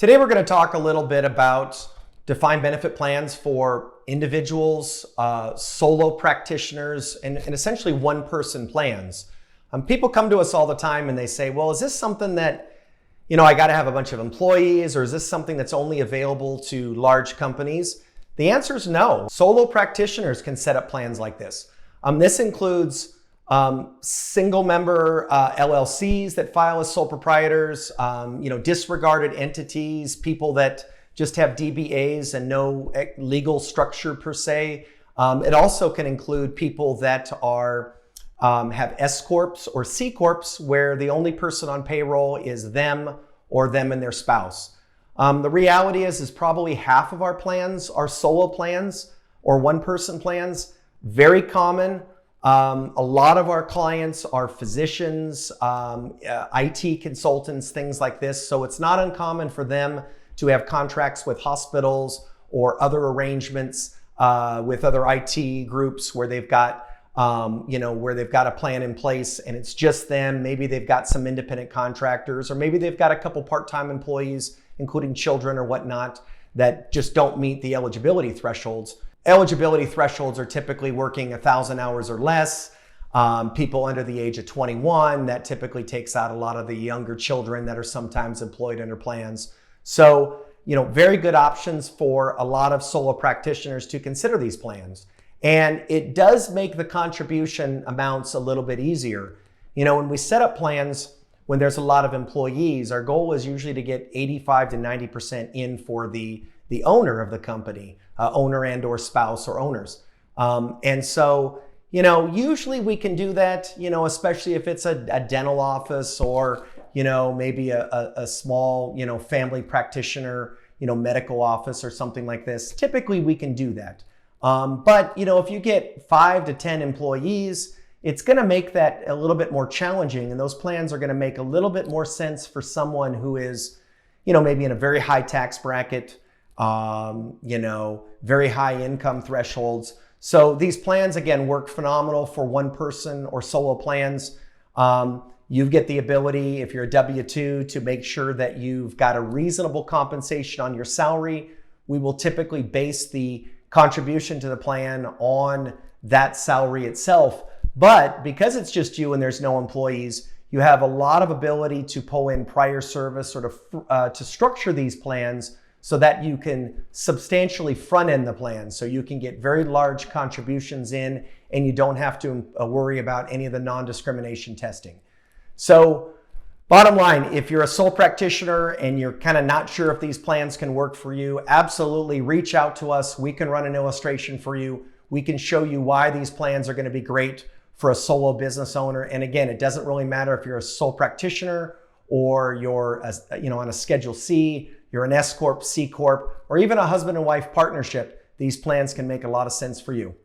Today we're going to talk a little bit about defined benefit plans for individuals, solo practitioners, and essentially one-person plans. People come to us all the time and they say, well, is this something that, I got to have a bunch of employees, or is this something that's only available to large companies? The answer is no. Solo practitioners can set up plans like this. This includes single member LLCs that file as sole proprietors, disregarded entities, people that just have DBAs and no legal structure per se. It also can include people that are have S corps or C corps, where the only person on payroll is them or them and their spouse. The reality is probably half of our plans are solo plans or one-person plans. Very common. A lot of our clients are physicians, IT consultants, things like this. So it's not uncommon for them to have contracts with hospitals or other arrangements with other IT groups where they've got, where they've got a plan in place and it's just them. Maybe they've got some independent contractors, or maybe they've got a couple part-time employees, including children or whatnot, that just don't meet the eligibility thresholds. Eligibility thresholds are typically working 1,000 hours or less. People under the age of 21, that typically takes out a lot of the younger children that are sometimes employed under plans. So, very good options for a lot of solo practitioners to consider these plans. And it does make the contribution amounts a little bit easier. When we set up plans, when there's a lot of employees, our goal is usually to get 85 to 90% in for the owner of the company, owner and or spouse or owners. And so, usually we can do that, especially if it's a dental office or, maybe a small, family practitioner, medical office or something like this. Typically we can do that. But, if you get 5 to 10 employees, it's going to make that a little bit more challenging. And those plans are going to make a little bit more sense for someone who is, maybe in a very high tax bracket, very high income thresholds. So these plans, again, work phenomenal for one person or solo plans. You get the ability, if you're a W-2, to make sure that you've got a reasonable compensation on your salary. We will typically base the contribution to the plan on that salary itself. But because it's just you and there's no employees, you have a lot of ability to pull in prior service or to structure these plans so that you can substantially front end the plan. So you can get very large contributions in and you don't have to worry about any of the non-discrimination testing. So bottom line, if you're a sole practitioner and you're kind of not sure if these plans can work for you, absolutely reach out to us. We can run an illustration for you. We can show you why these plans are going to be great for a solo business owner. And again, it doesn't really matter if you're a sole practitioner or you're on a Schedule C, you're an S Corp, C Corp, or even a husband and wife partnership. These plans can make a lot of sense for you.